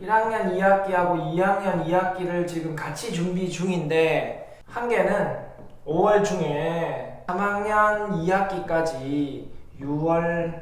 1학년 2학기하고 2학년 2학기를 지금 같이 준비 중인데 한 개는 5월 중에 3학년 2학기까지 6월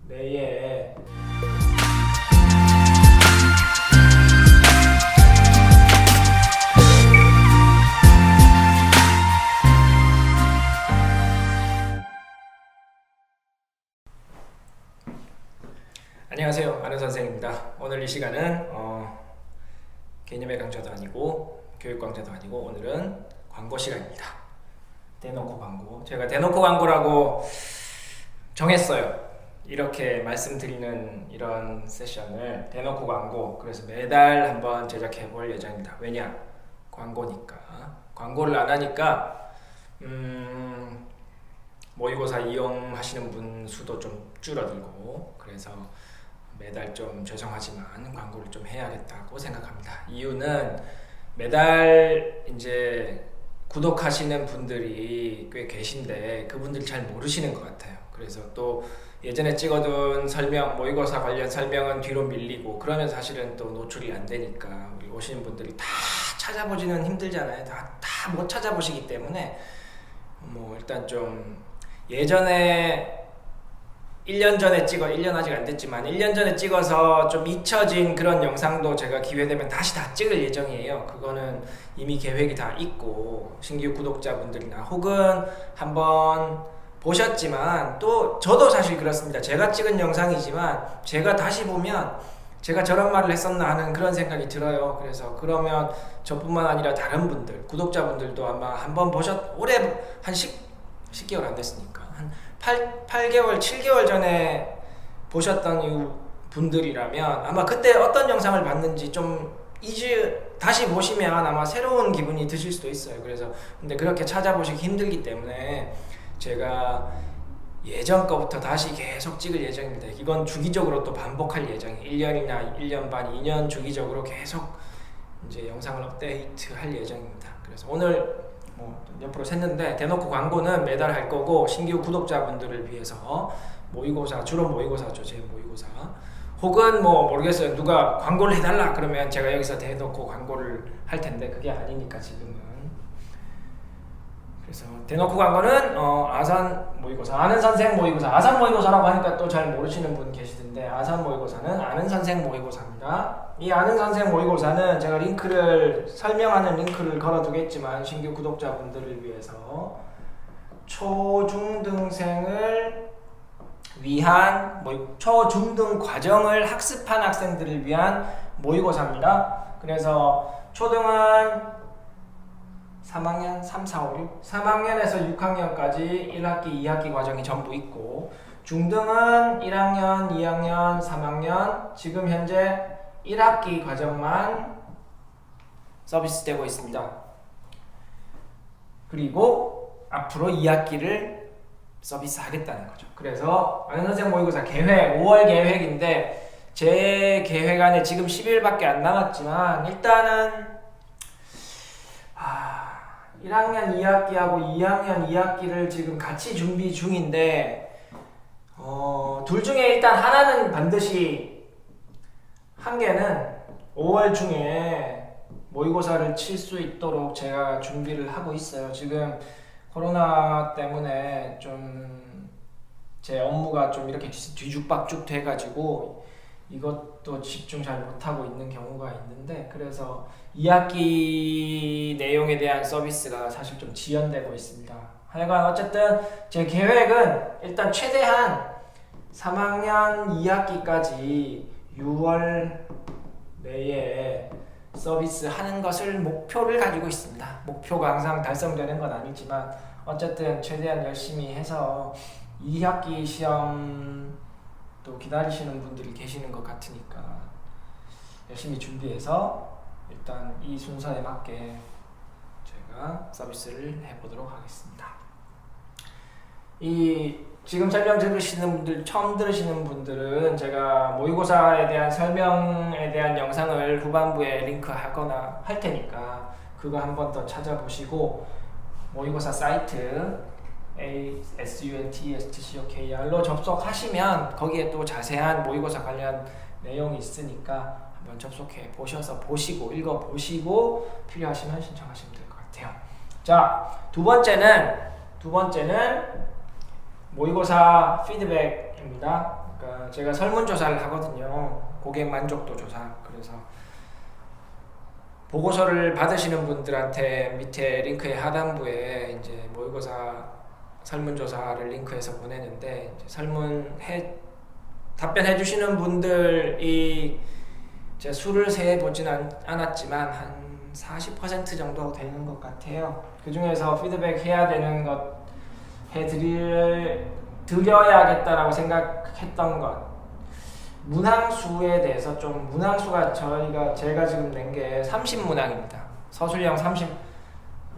내에 안녕하세요, 아는 선생입니다. 오늘 이 시간은 개념의 강좌도 아니고 교육 강좌도 아니고 오늘은 광고 시간입니다. 대놓고 광고. 제가 대놓고 광고라고 정했어요. 이렇게 말씀드리는 이런 세션을 대놓고 광고. 그래서 매달 한번 제작해 볼 예정입니다. 왜냐? 광고니까. 광고를 안 하니까 모의고사 이용하시는 분 수도 좀 줄어들고, 그래서 매달 좀 죄송하지만 광고를 좀 해야겠다고 생각합니다. 이유는 매달 이제 구독하시는 분들이 꽤 계신데 그분들이 잘 모르시는 것 같아요. 그래서 또 예전에 찍어둔 설명, 모의고사 관련 설명은 뒤로 밀리고 그러면 사실은 또 노출이 안 되니까 우리 오시는 분들이 다 찾아보지는 힘들잖아요. 다 못 찾아보시기 때문에 일단 좀 예전에 1년 전에 1년 아직 안 됐지만 1년 전에 찍어서 좀 잊혀진 그런 영상도 제가 기회되면 다시 다 찍을 예정이에요. 그거는 이미 계획이 다 있고, 신규 구독자분들이나 혹은 한번 보셨지만, 또 저도 사실 그렇습니다. 제가 찍은 영상이지만 제가 다시 보면 제가 저런 말을 했었나 하는 그런 생각이 들어요. 그래서 그러면 저뿐만 아니라 다른 분들, 구독자분들도 아마 한번 올해 한 10개월 안 됐으니까 한 8개월, 7개월 전에 보셨던 분들이라면 아마 그때 어떤 영상을 봤는지 좀 다시 보시면 아마 새로운 기분이 드실 수도 있어요. 그래서 근데 그렇게 찾아보시기 힘들기 때문에 제가 예전 거부터 다시 계속 찍을 예정입니다. 이건 주기적으로 또 반복할 예정이에요. 1년이나 1년 반, 2년 주기적으로 계속 이제 영상을 업데이트 할 예정입니다. 그래서 오늘 옆으로 샜는데 대놓고 광고는 매달 할 거고, 신규 구독자분들을 위해서 모의고사, 주로 모의고사죠. 제 모의고사. 혹은 모르겠어요. 누가 광고를 해달라 그러면 제가 여기서 대놓고 광고를 할 텐데 그게 아니니까 지금은. 그래서 대놓고 광고는 아산 모의고사, 아는 선생 모의고사. 아산 모의고사라고 하니까 또 잘 모르시는 분 계시던데, 아산 모의고사는 아는 선생 모의고사입니다. 이 아는 선생 모의고사는 제가 설명하는 링크를 걸어두겠지만 신규 구독자분들을 위해서 초중등생을 위한 초중등 과정을 학습한 학생들을 위한 모의고사입니다. 그래서 초등은 3학년, 3, 4, 5, 6 3학년에서 6학년까지 1학기, 2학기 과정이 전부 있고, 중등은 1학년, 2학년, 3학년 지금 현재 1학기 과정만 서비스되고 있습니다. 그리고 앞으로 2학기를 서비스하겠다는 거죠. 그래서 아는 선생 모의고사 계획 5월 계획인데, 제 계획 안에 지금 10일밖에 안 남았지만 일단은 1학년 2학기하고 2학년 2학기를 지금 같이 준비 중인데, 둘 중에 일단 하나는 반드시, 한 개는 5월 중에 모의고사를 칠 수 있도록 제가 준비를 하고 있어요. 지금 코로나 때문에 좀 제 업무가 좀 이렇게 뒤죽박죽 돼가지고 이것도 집중 잘 못하고 있는 경우가 있는데, 그래서 2학기 내용에 대한 서비스가 사실 좀 지연되고 있습니다. 하여간 어쨌든 제 계획은 일단 최대한 3학년 2학기까지 6월 내에 서비스 하는 것을 목표를 가지고 있습니다. 목표가 항상 달성되는 건 아니지만 어쨌든 최대한 열심히 해서 2학기 시험 또 기다리시는 분들이 계시는 것 같으니까 열심히 준비해서 일단 이 순서에 맞게 제가 서비스를 해보도록 하겠습니다. 지금 설명 들으시는 분들, 처음 들으시는 분들은 제가 모의고사에 대한 설명에 대한 영상을 후반부에 링크하거나 할 테니까 그거 한 번 더 찾아보시고, 모의고사 사이트 ASUNTESTCOKR로 접속하시면 거기에 또 자세한 모의고사 관련 내용이 있으니까 한번 접속해 보시고 읽어 보시고 필요하시면 신청하시면 될 것 같아요. 자, 두 번째는 모의고사 피드백입니다. 그러니까 제가 설문조사를 하거든요. 고객 만족도 조사. 그래서 보고서를 받으시는 분들한테 밑에 링크의 하단부에 이제 모의고사 설문조사를 링크해서 보내는데, 이제 답변해 주시는 분들이 제가 수를 세 보진 않았지만 한 40% 정도 되는 것 같아요. 그 중에서 피드백 해야 되는 것 드려야겠다라고 생각했던 것, 문항수에 대해서 좀, 문항수가 제가 지금 낸 게 30문항입니다. 서술형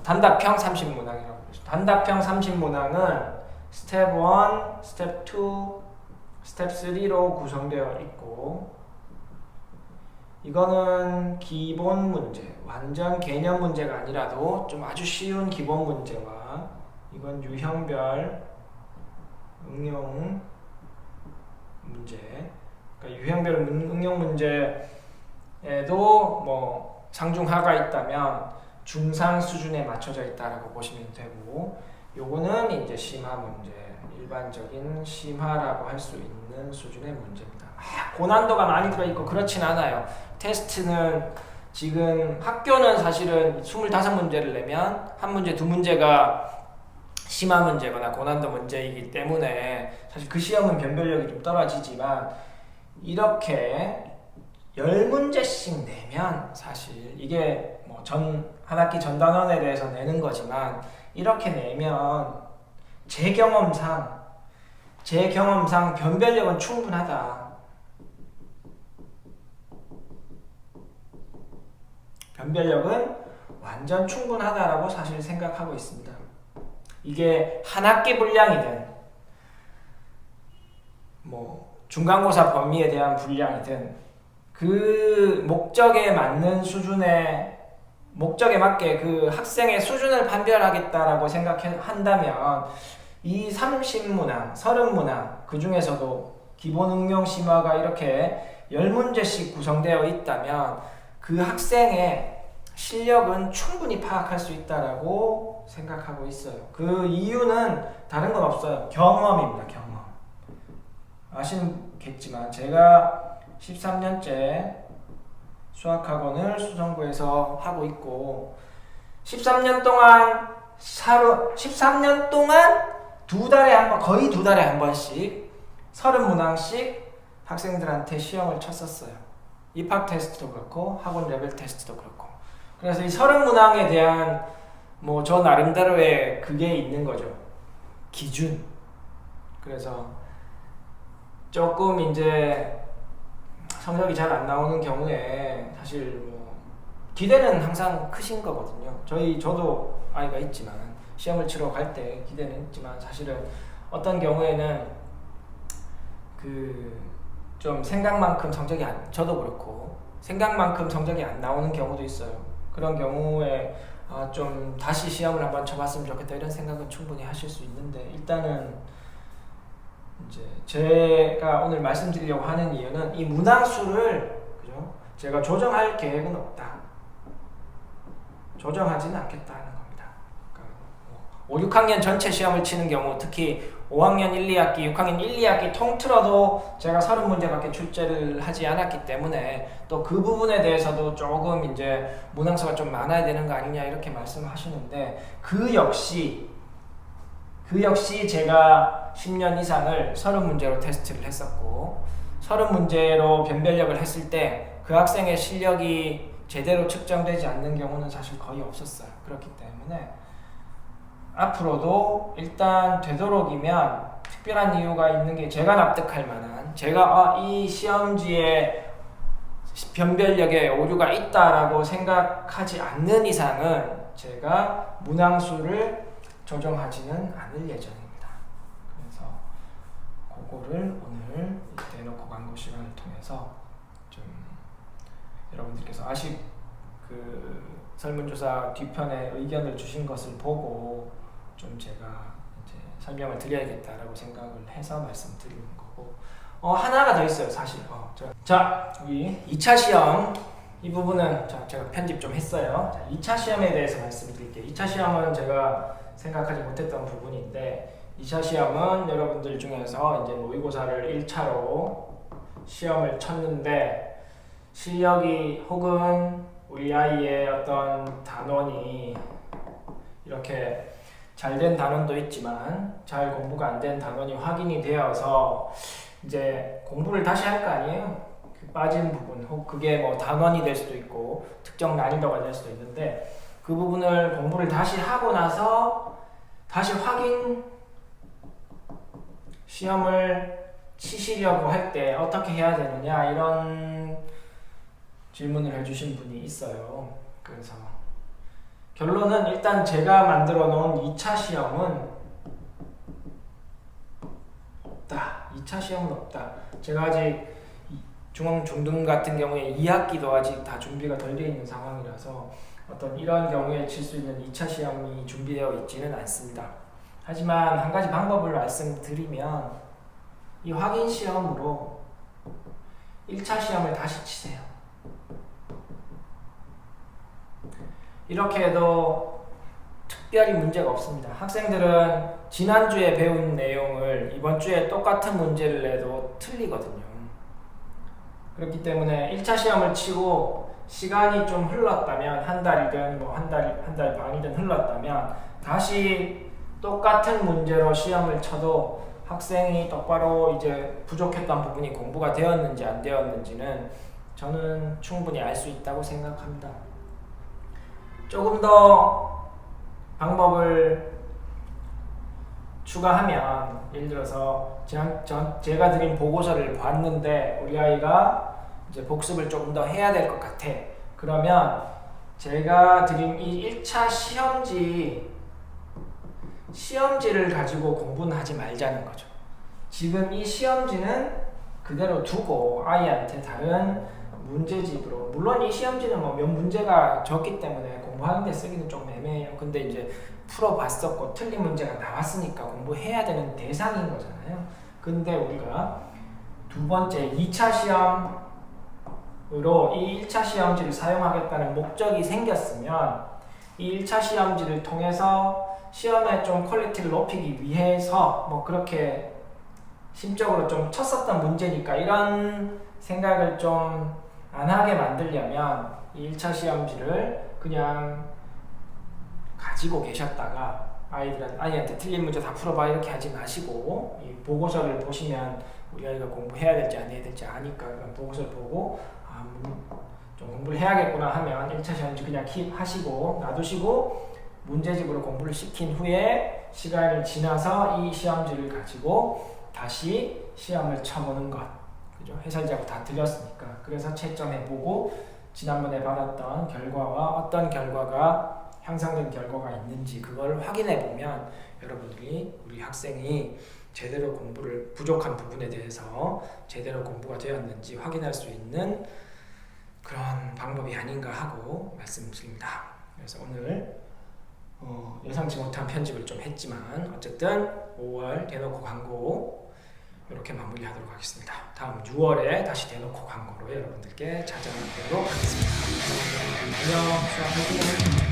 단답형 30문항이라고 그러죠. 단답형 30문항은 스텝 1, 스텝 2, 스텝 3로 구성되어 있고, 이거는 기본 문제, 완전 개념 문제가 아니라도 좀 아주 쉬운 기본 문제와, 이건 유형별 응용 문제, 그러니까 유형별 응용 문제에도 뭐 상중하가 있다면 중상 수준에 맞춰져 있다라고 보시면 되고, 요거는 이제 심화 문제, 일반적인 심화라고 할 수 있는 수준의 문제입니다. 고난도가 많이 들어있고 그렇진 않아요. 테스트는 지금 학교는 사실은 25문제를 내면 한 문제, 두 문제가 심화 문제거나 고난도 문제이기 때문에 사실 그 시험은 변별력이 좀 떨어지지만, 이렇게 10문제씩 내면 사실 이게 뭐 한 학기 전 단원에 대해서 내는 거지만, 이렇게 내면 제 경험상 변별력은 충분하다. 변별력은 완전 충분하다라고 사실 생각하고 있습니다. 이게 한 학기 분량이든 뭐 중간고사 범위에 대한 분량이든 그 목적에 맞는 수준의, 목적에 맞게 그 학생의 수준을 판별하겠다라고 생각한다면 이 30문항, 30문항 그 중에서도 기본 응용 심화가 이렇게 10문제씩 구성되어 있다면 그 학생의 실력은 충분히 파악할 수 있다라고 생각하고 있어요. 그 이유는 다른 건 없어요. 경험입니다. 경험. 아시겠지만 제가 13년째 수학학원을 수성구에서 하고 있고, 13년 동안 거의 두 달에 한 번씩 30문항씩 학생들한테 시험을 쳤었어요. 입학 테스트도 그렇고 학원 레벨 테스트도 그렇고. 그래서 이 30문항에 대한 뭐 저 나름대로의 그게 있는 거죠. 기준. 그래서 조금 이제 성적이 잘 안 나오는 경우에 사실 뭐 기대는 항상 크신 거거든요. 저도 아이가 있지만 시험을 치러 갈 때 기대는 있지만, 사실은 어떤 경우에는 좀 생각만큼 저도 그렇고 생각만큼 성적이 안 나오는 경우도 있어요. 그런 경우에 좀 다시 시험을 한번 쳐봤으면 좋겠다 이런 생각은 충분히 하실 수 있는데, 일단은 이제 제가 오늘 말씀드리려고 하는 이유는 이 문항수를 제가 조정할 계획은 없다. 조정하지는 않겠다는 겁니다. 그러니까 5, 6학년 전체 시험을 치는 경우, 특히 5학년 1, 2학기, 6학년 1, 2학기 통틀어도 제가 30문제밖에 출제를 하지 않았기 때문에 또 그 부분에 대해서도 조금 이제 문항수가 좀 많아야 되는 거 아니냐 이렇게 말씀하시는데, 그 역시 제가 10년 이상을 30문제로 테스트를 했었고, 30문제로 변별력을 했을 때 그 학생의 실력이 제대로 측정되지 않는 경우는 사실 거의 없었어요. 그렇기 때문에 앞으로도 일단 되도록이면 특별한 이유가 있는 게 제가 납득할 만한, 제가 이 시험지에 변별력에 오류가 있다라고 생각하지 않는 이상은 제가 문항수를 조정하지는 않을 예정입니다. 그래서 그거를 오늘 대놓고 광고 시간을 통해서 좀 여러분들께서 설문조사 뒤편에 의견을 주신 것을 보고 좀 제가 이제 설명을 드려야겠다라고 생각을 해서 말씀드리는 거고, 하나가 더 있어요, 사실. 자, 여기 2차 시험 이 부분은 제가 편집 좀 했어요. 자, 2차 시험에 대해서 말씀드릴게요. 2차 시험은 제가 생각하지 못했던 부분인데 2차 시험은 여러분들 중에서 이제 모의고사를 1차로 시험을 쳤는데 실력이 혹은 우리 아이의 어떤 단원이 이렇게 잘된 단원도 있지만 잘 공부가 안 된 단원이 확인이 되어서 이제 공부를 다시 할 거 아니에요. 그 빠진 부분, 혹 그게 뭐 단원이 될 수도 있고 특정 난이도가 될 수도 있는데 그 부분을 공부를 다시 하고 나서 다시 확인 시험을 치시려고 할 때 어떻게 해야 되느냐 이런 질문을 해주신 분이 있어요. 그래서 결론은 일단 제가 만들어 놓은 2차 시험은 없다. 2차 시험은 없다. 제가 아직 중앙 중등 같은 경우에 2학기도 아직 다 준비가 덜 되어 있는 상황이라서 어떤 이런 경우에 칠 수 있는 2차 시험이 준비되어 있지는 않습니다. 하지만 한 가지 방법을 말씀드리면 이 확인 시험으로 1차 시험을 다시 치세요. 이렇게 해도 특별히 문제가 없습니다. 학생들은 지난주에 배운 내용을 이번 주에 똑같은 문제를 내도 틀리거든요. 그렇기 때문에 1차 시험을 치고 시간이 좀 흘렀다면 한 달이든 뭐 한 달 반이든 흘렀다면 다시 똑같은 문제로 시험을 쳐도 학생이 똑바로 이제 부족했던 부분이 공부가 되었는지 안 되었는지는 저는 충분히 알 수 있다고 생각합니다. 조금 더 방법을 추가하면 예를 들어서 제가 드린 보고서를 봤는데 우리 아이가 이제 복습을 조금 더 해야 될 것 같아. 그러면 제가 드린 이 1차 시험지를 가지고 공부는 하지 말자는 거죠. 지금 이 시험지는 그대로 두고 아이한테 다른 문제집으로, 물론 이 시험지는 뭐 몇 문제가 적기 때문에 공부하는데 쓰기는 좀 애매해요. 근데 이제 풀어봤었고 틀린 문제가 나왔으니까 공부해야 되는 대상인 거잖아요. 근데 우리가 두 번째 2차 시험으로 이 1차 시험지를 사용하겠다는 목적이 생겼으면 이 1차 시험지를 통해서 시험의 좀 퀄리티를 높이기 위해서 뭐 그렇게 심적으로 좀 쳤었던 문제니까 이런 생각을 좀 안 하게 만들려면 이 1차 시험지를 그냥 가지고 계셨다가 아이한테 틀린 문제 다 풀어봐 이렇게 하지 마시고 이 보고서를 보시면 우리 아이가 공부해야 될지 안 해야 될지 아니까 보고서를 보고 좀 공부를 해야겠구나 하면 1차 시험지 그냥 킵하시고 놔두시고 문제집으로 공부를 시킨 후에 시간이 지나서 이 시험지를 가지고 다시 시험을 쳐보는 것. 그죠? 해설지하고 다 들렸으니까. 그래서 채점해보고 지난번에 받았던 결과와 어떤 결과가 향상된 결과가 있는지 그걸 확인해보면 여러분들이 우리 학생이 제대로 공부를 부족한 부분에 대해서 제대로 공부가 되었는지 확인할 수 있는 그런 방법이 아닌가 하고 말씀드립니다. 그래서 오늘 예상치 못한 편집을 좀 했지만 어쨌든 5월 대놓고 광고 이렇게 마무리하도록 하겠습니다. 다음 6월에 다시 대놓고 광고로 여러분들께 찾아뵙도록 하겠습니다. 안녕, 수고하셨습니다.